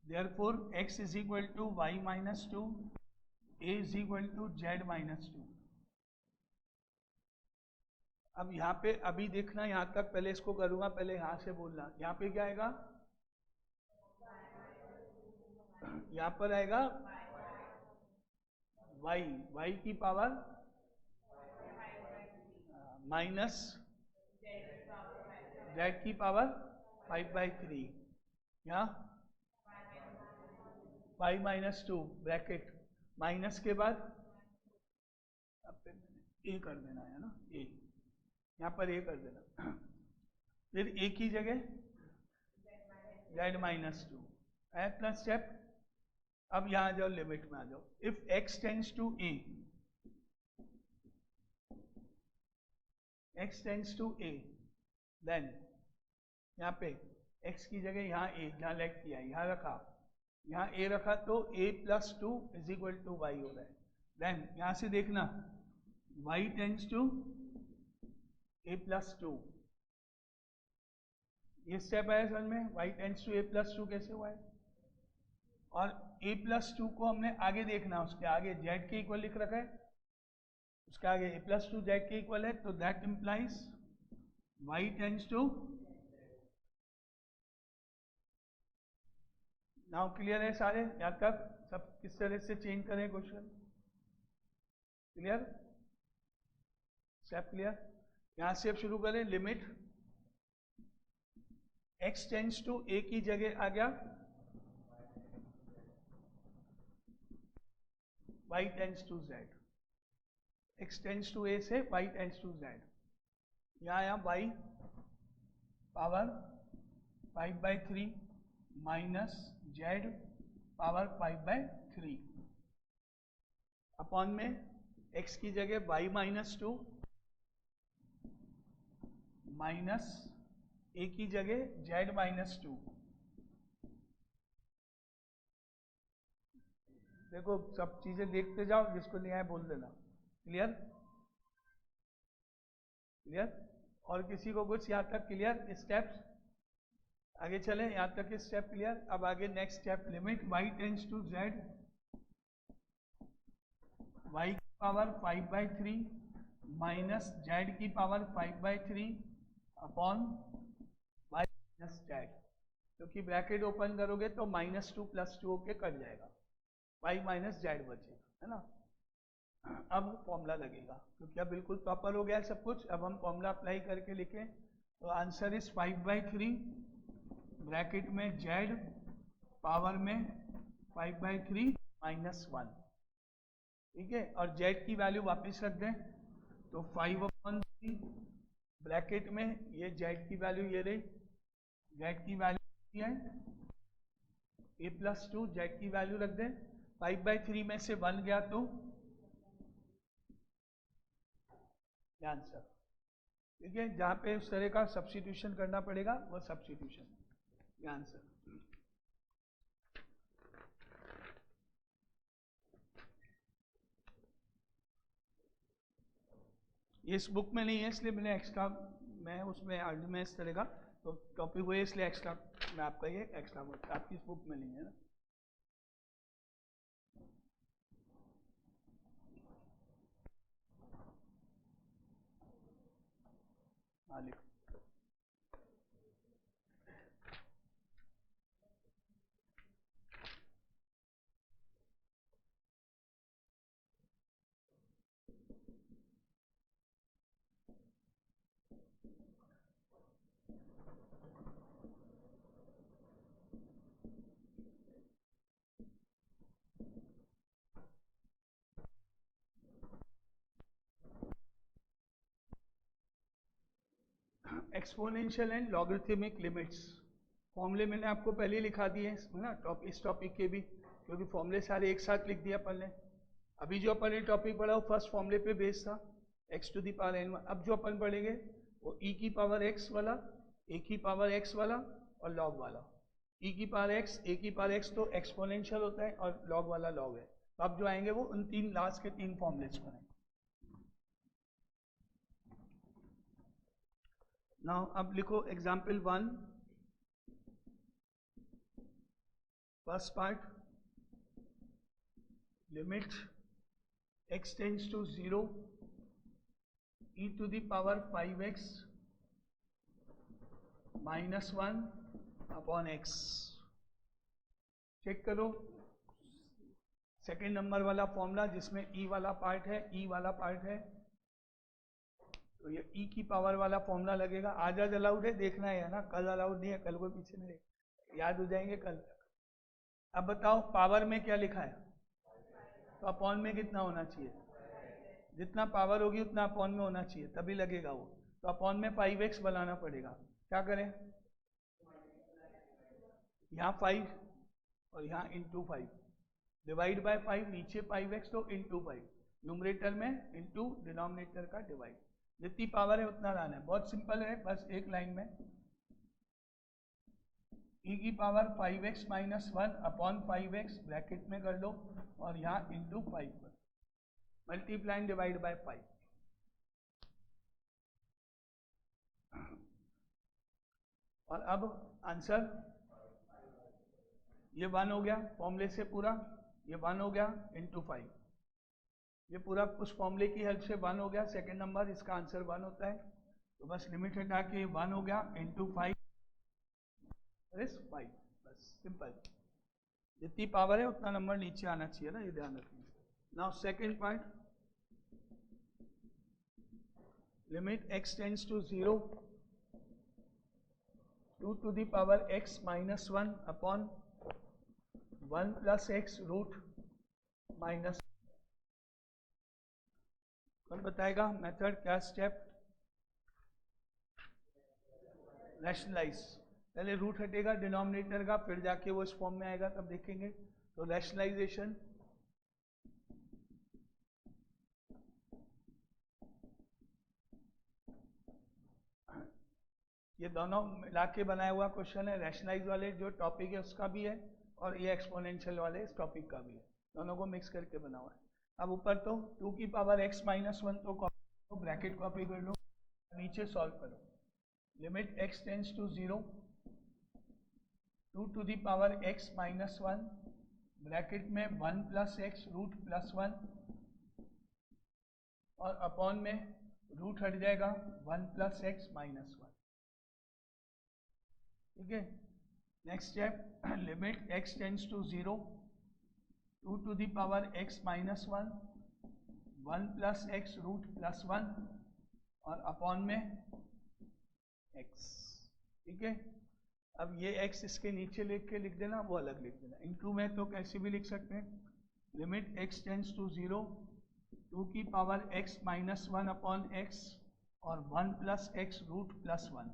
therefore x is equal to y minus 2, a is equal to z minus 2. अब यहाँ पे अभी देखना, यहाँ तक पहले इसको करूँगा, पहले यहाँ से बोलना. यहाँ पे क्या आएगा? यहाँ पर आएगा y की पावर माइनस z की पावर 5/3. यहाँ 5 माइनस 2 ब्रैकेट माइनस के बाद ए कर देना है ना, ए यहाँ पर ए कर देना. फिर ए की जगह z माइनस 2 है प्लस स्टेप. अब यहाँ जाओ, लिमिट में आ जाओ. If x tends to a, x tends to a, then यहाँ पे x की जगह यहाँ a, यहाँ लेट किया, यहाँ रखा, यहाँ a रखा, तो a plus 2 is equal to y हो रहा है. देन यहाँ से देखना y tends to a plus 2. ये स्टेप आया समझ में? y tends to a plus 2 कैसे हुआ है? और a प्लस 2 को हमने आगे देखना, उसके आगे z के इक्वल लिख रखा है, उसके आगे a प्लस 2 z के इक्वल है, तो that implies y tends to. Now clear है सारे? यहाँ तक सब किस तरह से चेंज करें क्वेश्चन? क्लियर? Step clear? यहाँ से अब शुरू करें. Limit x tends to a की जगह आ गया y tends to z. x tends to a से y टेंड्स टू z. यहाँ y power 5/3 minus z power 5/3 upon में x की जगह y माइनस 2 माइनस a की जगह z माइनस 2. देखो सब चीजें देखते जाओ, जिसको नहीं आए बोल देना. क्लियर? क्लियर? और किसी को कुछ यहाँ तक क्लियर? स्टेप्स आगे चले, यहाँ तक स्टेप क्लियर. अब आगे next step. Limit y tends to z, y की पावर 5/3 माइनस z की power 5/3 upon y minus z. क्योंकि ब्रैकेट ओपन करोगे तो -2 + 2 होके कट जाएगा, y माइनस z बचेगा, है ना. अब फॉर्मूला लगेगा, क्योंकि अब बिल्कुल प्रॉपर हो गया सब कुछ. अब हम फॉर्मूला अप्लाई करके लिखें तो आंसर इज 5/3 ब्रैकेट में z पावर में 5/3 -1. ठीक है, और z की वैल्यू वापस रख दें तो 5/3 ब्रैकेट में ये z की वैल्यू ये रही, z की वैल्यू है a प्लस 2, z की वैल्यू रख दें. 5/3 में से 1 गया तो आंसर. ठीक है, जहाँ पे उस तरह का सब्स्टिट्यूशन करना पड़ेगा वो सब्स्टिट्यूशन आंसर. ये इस बुक में नहीं है, इसलिए मैंने एक्स्ट्रा, मैं उसमें आर्ट में इस तरह का तो टॉपिक हुए, इसलिए एक्स्ट्रा मैं आपका ये एक्स्ट्रा आपकी इस बुक में नहीं है ना. हाँ लिखो. एक्सपोनेंशियल एंड लॉगरिथमिक लिमिट्स फॉर्मूले मैंने आपको पहले ही लिखा दिए है ना, इस टॉपिक के भी, क्योंकि फॉर्मूले सारे एक साथ लिख दिया अपन ने. अभी जो अपन ने टॉपिक पढ़ा वो फर्स्ट फॉर्मूले पे बेस्ड था, x⁴n. अब जो अपन पढ़ेंगे वो e की पावर x वाला, a की पावर x वाला और log वाला. e की पावर x, a की पावर x तो एक्सपोनेंशियल होता है और log वाला log है. तो अब जो आएंगे वो उन तीन लास्ट के तीन फॉर्मूलेज पर हैं. नाउ अब लिखो example 1. First part, limit x tends to 0 e to the power 5x minus 1 upon x। Check करो सेकेंड नंबर वाला फॉर्मूला जिसमें e वाला पार्ट है, तो ये e की पावर वाला फॉर्मूला लगेगा। आज अलाउड है, देखना है ना, कल अलाउड नहीं है, कल को पीछे नहीं, याद हो जाएंगे कल तक। अब बताओ पावर में क्या लिखा है, तो अपॉन में कितना होना चाहिए, जितना पावर होगी उतना अपॉन में होना चाहिए, तभी लगेगा वो। तो अपॉन में 5x बनाना पड़ेगा। क्या करें, यहाँ 5 और यहाँ इंटू 5, डिवाइड बाय 5, नीचे 5x तो इंटू 5, न्यूमरेटर में इंटू डिनोमिनेटर का डिवाइड, जितनी पावर है उतना लाना है। बहुत सिंपल है, बस एक लाइन में e की power 5x minus 1 upon 5x bracket में कर लो और यहाँ इंटू 5 पर मल्टीप्लाई डिवाइड बाय 5। और अब आंसर ये 1 हो गया फॉर्मूले से पूरा, ये 1 हो गया इंटू 5, ये पूरा उस फॉर्मूले की हेल्प से 1 हो गया। सेकंड नंबर इसका आंसर 1 होता है, तो बस लिमिट हटा के 1 हो गया इंटू 5 5, बस सिंपल। जितनी पावर है उतना नंबर नीचे आना चाहिए ना, ये ध्यान रखना। Now second part, limit x tends to 0 2 to the power x minus 1 upon 1 plus x root minus. कौन बताएगा मेथड, क्या स्टेप? रैशनलाइज, पहले रूट हटेगा डिनोमिनेटर का, फिर जाके वो इस फॉर्म में आएगा, तब देखेंगे। तो रैशनलाइजेशन, ये दोनों मिला के बनाया हुआ क्वेश्चन है। रैशनलाइज वाले जो टॉपिक है उसका भी है, और ये एक्सपोनेंशियल वाले इस टॉपिक का भी है, दोनों को मिक्स करके बना हुआ है। अब ऊपर तो 2 की पावर x माइनस 1 तो ब्रैकेट कॉपी कर लो, नीचे सॉल्व करो। Limit x tends to 0 2 to the power x minus 1 bracket में 1 प्लस x रूट प्लस 1, और अपॉन में रूट हट जाएगा 1 प्लस x माइनस 1। ठीक है, next step, limit x tends to 0 2 to the power x minus 1 1 plus x root plus 1, और upon में x। ठीक है, अब ये x इसके नीचे लिख देना, वो अलग लिख देना। इंटू में तो कैसे भी लिख सकते हैं। लिमिट x टेंड्स टू 0 2 की power x minus 1 upon x और 1 plus x root plus 1।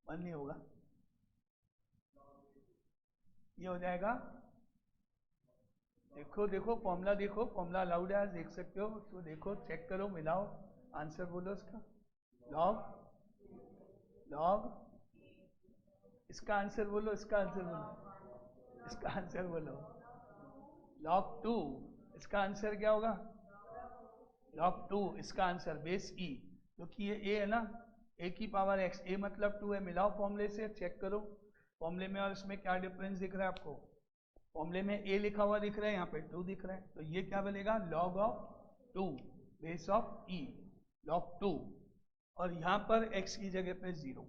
One नहीं होगा, ये हो जाएगा। देखो फॉर्मूला, देखो फॉर्मूला अलाउड है, देख सकते हो उसको, देखो चेक करो, मिलाओ, आंसर बोलो इसका। लॉग इसका आंसर बोलो, इसका आंसर बोलो। लॉग 2 इसका आंसर क्या होगा, लॉग 2 इसका आंसर बेस e, क्योंकि ये a है ना, a की पावर x, a मतलब 2 है। मिलाओ फॉर्मूले से, चेक करो फॉर्मूले में और इसमें क्या डिफरेंस दिख रहा है आपको। फॉर्मूले में a लिखा हुआ दिख रहा है, यहाँ पे 2 दिख रहा है, तो ये क्या बनेगा, log of 2 base of e, log 2, और यहाँ पर x की जगह पे 0,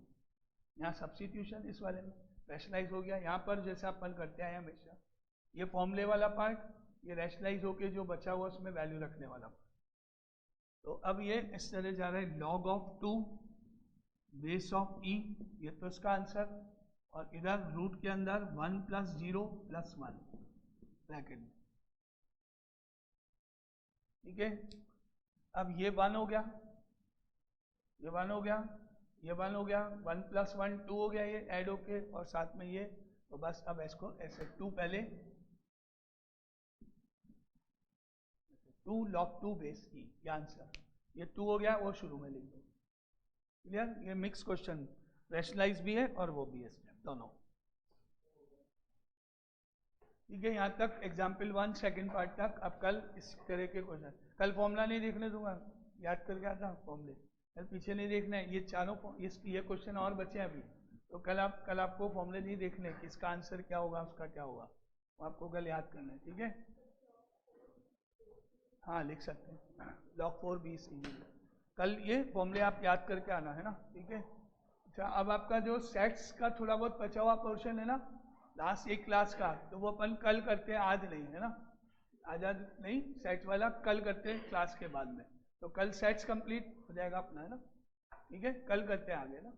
यहाँ सब्स्टिट्यूशन इस वाले में रैशनलाइज हो गया। यहाँ पर जैसा अपन करते हैं हमेशा, ये फॉर्मूले वाला पार्ट, ये रैशनलाइज होके जो बचा हुआ उसमें वैल्यू रखने वाला। तो अब ये इस तरह जा रहा है, log of 2 base of e, ये तो इसका आंसर, और इधर रूट के अंदर 1 प्लस 0 प्लस 1 ब्रैकेट में। ठीक है, अब ये 1 हो गया, ये 1 हो गया, ये 1 हो गया, 1 प्लस 1 2 हो गया, ये ऐड होके, और साथ में ये, तो बस अब इसको ऐसे 2 पहले 2 लॉग 2 बेस e, ये आंसर, ये 2 हो गया, वो शुरू में लिख दो। क्लियर, ये मिक्स क्वेश्चन, रैशनलाइज भी है और वो भी है, स्टेप दोनों। ठीक है, यहाँ तक एग्जाम्पल 1 सेकंड पार्ट तक। अब कल इस तरह के क्वेश्चन, कल फॉर्मूला नहीं देखने दूंगा, याद करके आता फॉर्मूले, कल पीछे नहीं देखना है, ये चारों ये क्वेश्चन और बचे हैं अभी, तो कल आपको फॉर्मूले नहीं देखने किसका आंसर क्या होगा उसका क्या होगा, वो आपको कल याद करना है, ठीक है। हाँ लिख सकते हैं log 4BC, कल ये फॉर्मूले आप याद करके आना है ना, ठीक है। अच्छा अब आपका जो सेट्स का थोड़ा बहुत बचा हुआ पोर्शन है ना लास्ट एक क्लास का, तो वो अपन कल करते हैं, आज नहीं, है ना, आज नहीं, सेट वाला कल करते हैं क्लास के बाद में, तो कल सेट्स कंप्लीट हो जाएगा अपना, है ना, ठीक है, कल करते हैं आगे ना।